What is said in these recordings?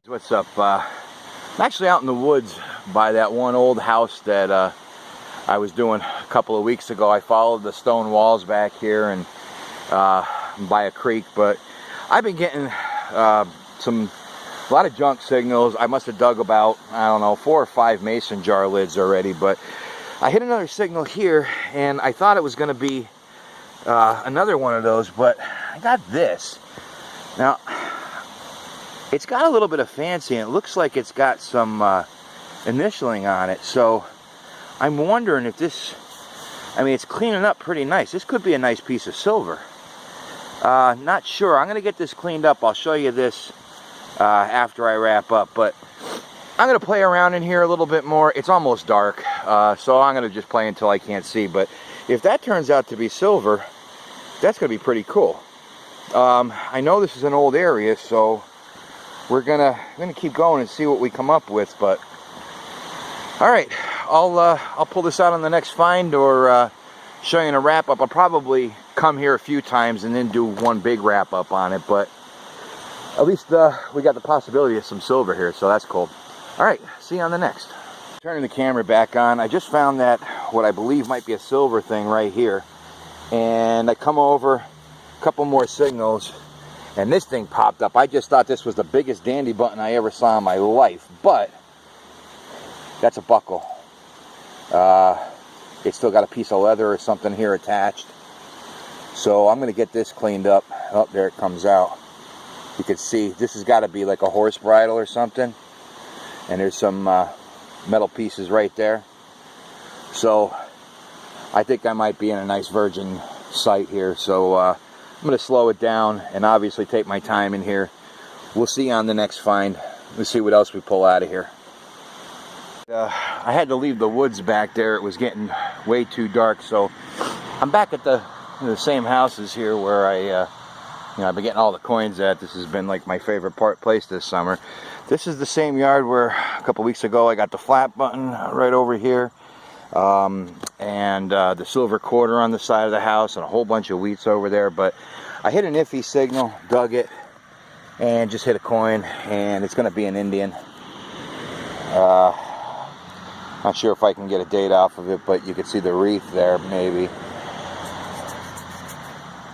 What's up? I'm actually out in the woods by that one old house that I was doing a couple of weeks ago. I followed the stone walls back here and by a creek, but I've been getting a lot of junk signals. I must have dug about, I don't know, 4 or 5 mason jar lids already, but I hit another signal here and I thought it was going to be another one of those, but I got this. Now, it's got a little bit of fancy and it looks like it's got some initialing on it, so I'm wondering if this, I mean, it's cleaning up pretty nice. This could be a nice piece of silver. Not sure. I'm going to get this cleaned up. I'll show you this after I wrap up, but I'm going to play around in here a little bit more. It's almost dark, so I'm going to just play until I can't see, but if that turns out to be silver, that's going to be pretty cool. I know this is an old area, so we're gonna keep going and see what we come up with. But all right, I'll pull this out on the next find or show you in a wrap up. I'll probably come here a few times and then do one big wrap up on it, but at least we got the possibility of some silver here, so that's cool. All right, see you on the next. Turning the camera back on, I just found that what I believe might be a silver thing right here, and I come over a couple more signals and this thing popped up. I just thought this was the biggest dandy button I ever saw in my life, but that's a buckle. It's still got a piece of leather or something here attached, so I'm gonna get this cleaned up. Oh, there it comes out. You can see this has got to be like a horse bridle or something, and there's some metal pieces right there, so I think I might be in a nice virgin site here, so I'm going to slow it down and obviously take my time in here. We'll see you on the next find. Let's see what else we pull out of here. I had to leave the woods back there. It was getting way too dark, so I'm back at the same houses here where I've been getting all the coins at. This has been like my favorite place this summer. This is the same yard where a couple weeks ago I got the flat button right over here. And the silver quarter on the side of the house and a whole bunch of wheats over there, but I hit an iffy signal, dug it, and just hit a coin, and it's going to be an Indian. Not sure if I can get a date off of it, but you can see the wreath there maybe,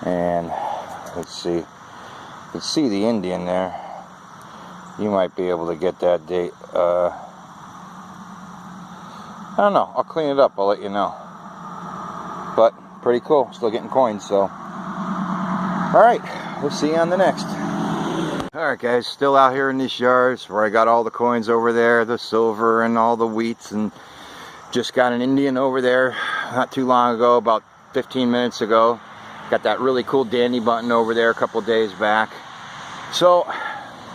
and let's see, you can see the Indian there. You might be able to get that date. I don't know. I'll clean it up. I'll let you know. But pretty cool. Still getting coins, so. Alright. We'll see you on the next. Alright, guys. Still out here in this yard where I got all the coins over there, the silver and all the wheats, and just got an Indian over there not too long ago, about 15 minutes ago. Got that really cool dandy button over there a couple days back. So,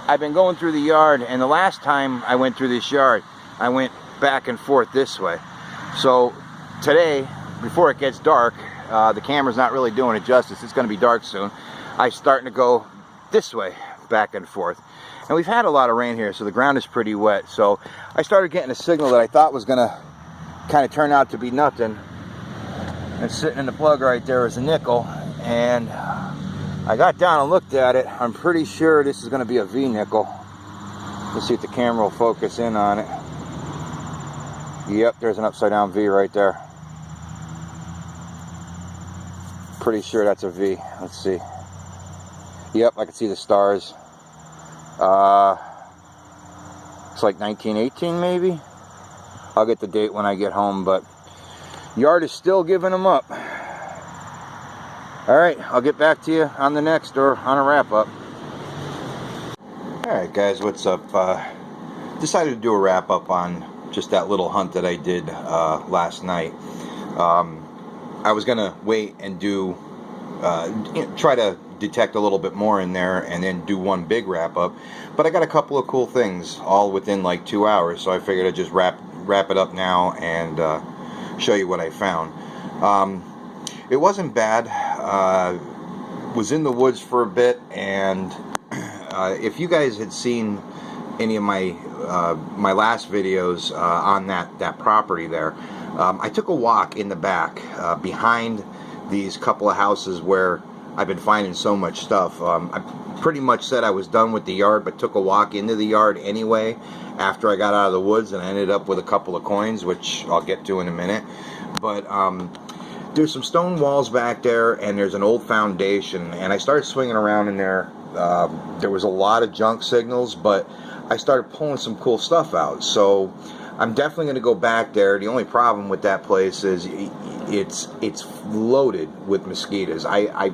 I've been going through the yard, and the last time I went through this yard, I went back and forth this way. So today, before it gets dark, the camera's not really doing it justice. It's going to be dark soon. I'm starting to go this way, back and forth. And we've had a lot of rain here, so the ground is pretty wet. So I started getting a signal that I thought was going to kind of turn out to be nothing. And sitting in the plug right there is a nickel. And I got down and looked at it. I'm pretty sure this is going to be a V nickel. Let's see if the camera will focus in on it. Yep, there's an upside down V right there. Pretty sure that's a V. Let's see. Yep, I can see the stars. It's like 1918 maybe. I'll get the date when I get home, but yard is still giving them up. Alright, I'll get back to you on the next or on a wrap up. Alright guys, what's up? Decided to do a wrap up on just that little hunt that I did last night. I was gonna wait and do try to detect a little bit more in there and then do one big wrap up, but I got a couple of cool things all within like 2 hours, so I figured I'd just wrap it up now and show you what I found. It wasn't bad. Was in the woods for a bit, and if you guys had seen any of my my last videos on that property there, I took a walk in the back behind these couple of houses where I've been finding so much stuff. I pretty much said I was done with the yard, but took a walk into the yard anyway after I got out of the woods, and I ended up with a couple of coins, which I'll get to in a minute. But there's some stone walls back there, and there's an old foundation, and I started swinging around in there. There was a lot of junk signals, but I started pulling some cool stuff out. So I'm definitely going to go back there. The only problem with that place is it's loaded with mosquitoes. I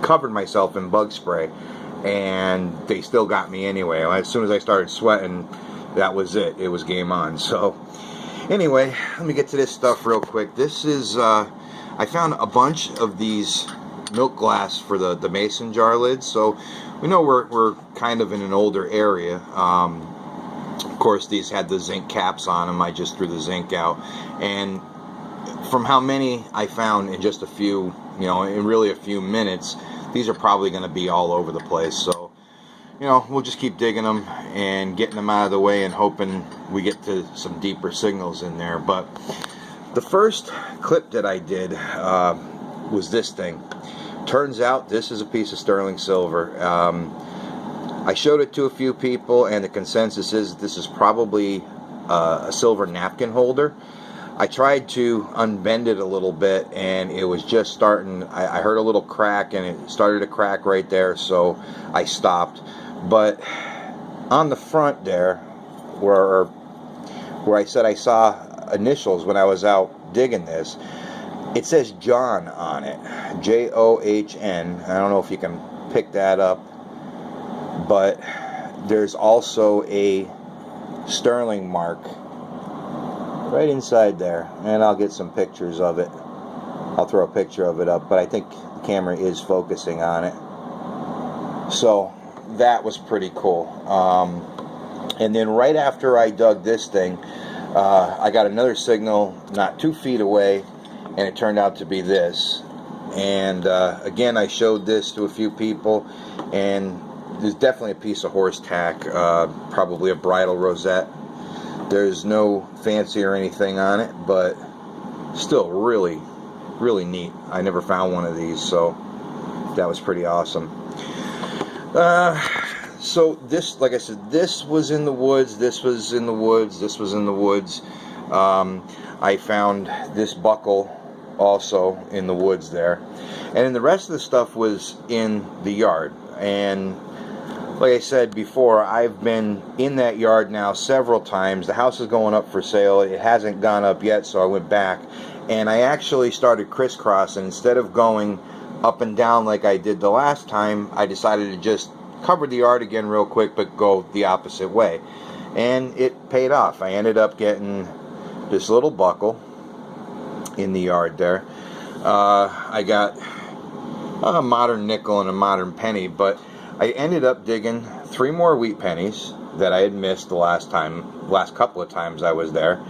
covered myself in bug spray, and they still got me anyway. As soon as I started sweating, that was it. It was game on. So anyway, let me get to this stuff real quick. This is I found a bunch of these milk glass for the mason jar lids. So we know we're kind of in an older area. Of course, these had the zinc caps on them. I just threw the zinc out, and from how many I found in just a few, in really a few minutes, these are probably going to be all over the place. So, we'll just keep digging them and getting them out of the way and hoping we get to some deeper signals in there. But the first clip that I did was this thing. Turns out this is a piece of sterling silver. I showed it to a few people, and the consensus is this is probably a silver napkin holder. I tried to unbend it a little bit, and it was just starting. I heard a little crack, and it started to crack right there, so I stopped. But on the front there, where I said I saw initials when I was out digging this, it says John on it, John. I don't know if you can pick that up, but there's also a sterling mark right inside there, and I'll get some pictures of it. I'll throw a picture of it up, but I think the camera is focusing on it. So that was pretty cool. And then right after I dug this thing, I got another signal not 2 feet away, and it turned out to be this. And again, I showed this to a few people, and there's definitely a piece of horse tack, probably a bridle rosette. There's no fancy or anything on it, but still really, really neat. I never found one of these, so that was pretty awesome. So this, like I said, this was in the woods, this was in the woods, this was in the woods. I found this buckle also in the woods there. And then the rest of the stuff was in the yard. And like I said before, I've been in that yard now several times. The house is going up for sale. It hasn't gone up yet, so I went back. And I actually started crisscrossing. Instead of going up and down like I did the last time, I decided to just cover the yard again real quick, but go the opposite way. And it paid off. I ended up getting this little buckle in the yard there. I got a modern nickel and a modern penny, but I ended up digging 3 more wheat pennies that I had missed the last couple of times I was there.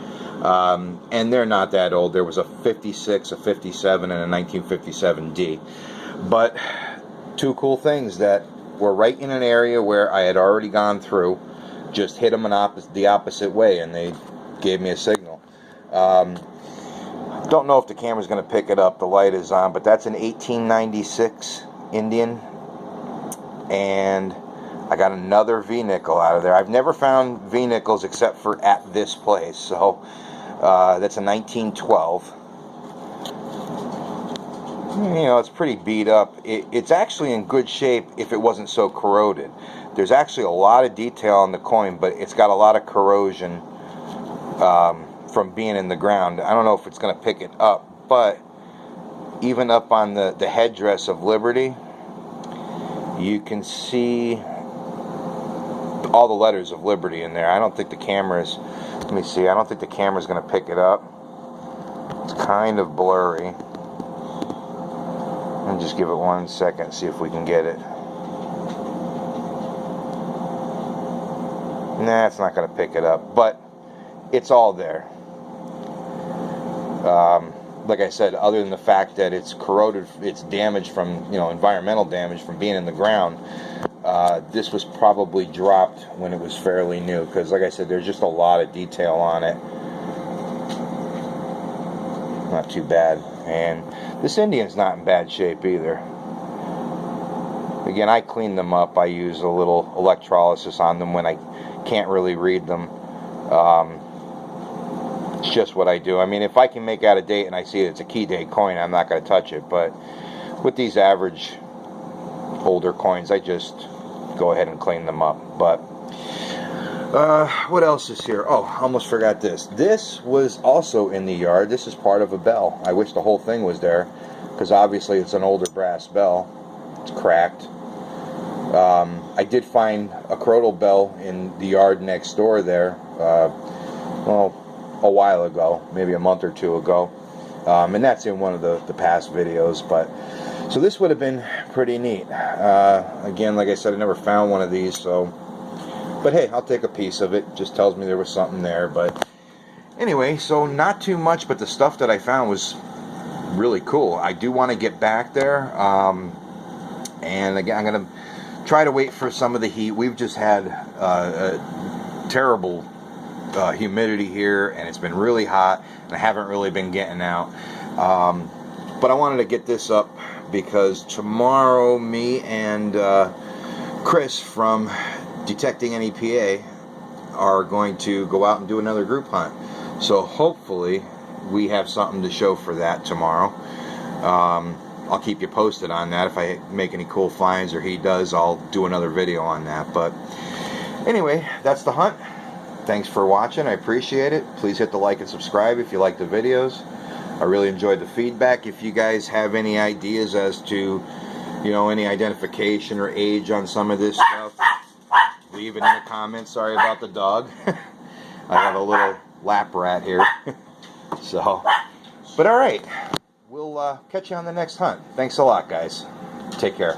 And they're not that old. There was a 56, a 57, and a 1957D. But 2 cool things that were right in an area where I had already gone through. Just hit them the opposite way, and they gave me a signal. Don't know if the camera's going to pick it up. The light is on, but that's an 1896 Indian. And I got another V-nickel out of there. I've never found V-nickels except for at this place. So that's a 1912. It's pretty beat up. It's actually in good shape if it wasn't so corroded. There's actually a lot of detail on the coin, but it's got a lot of corrosion from being in the ground. I don't know if it's going to pick it up, but even up on the headdress of Liberty, you can see all the letters of Liberty in there. I don't think the camera's, let me see, I don't think the camera's going to pick it up. It's kind of blurry. I'll just give it 1 second, see if we can get it. Nah, it's not going to pick it up, but it's all there. Like I said, other than the fact that it's corroded, it's damaged from, environmental damage from being in the ground, this was probably dropped when it was fairly new, because like I said, there's just a lot of detail on it. Not too bad. And this Indian's not in bad shape either. Again, I clean them up. I use a little electrolysis on them when I can't really read them. It's just what I do. I mean, if I can make out a date and I see it's a key date coin, I'm not going to touch it. But with these average older coins, I just go ahead and clean them up. But what else is here? Oh, I almost forgot this. This was also in the yard. This is part of a bell. I wish the whole thing was there, because obviously it's an older brass bell. It's cracked. I did find a Crotal bell in the yard next door there, well, a while ago, maybe a month or two ago, and that's in one of the past videos. But so this would have been pretty neat. Again, like I said, I never found one of these, so, but hey, I'll take a piece of it. Just tells me there was something there. But anyway, so not too much, but the stuff that I found was really cool. I do want to get back there, and again, I'm going to try to wait for some of the heat. We've just had a terrible humidity here, and it's been really hot, and I haven't really been getting out. But I wanted to get this up because tomorrow me and Chris from Detecting NEPA are going to go out and do another group hunt. So hopefully we have something to show for that tomorrow. I'll keep you posted on that. If I make any cool finds or he does, I'll do another video on that. But anyway, that's the hunt. Thanks for watching. I appreciate it. Please hit the like and subscribe if you like the videos. I really enjoyed the feedback. If you guys have any ideas as to, you know, any identification or age on some of this stuff, leave it in the comments. Sorry about the dog. I have a little lap rat here. So, but all right. We'll catch you on the next hunt. Thanks a lot, guys. Take care.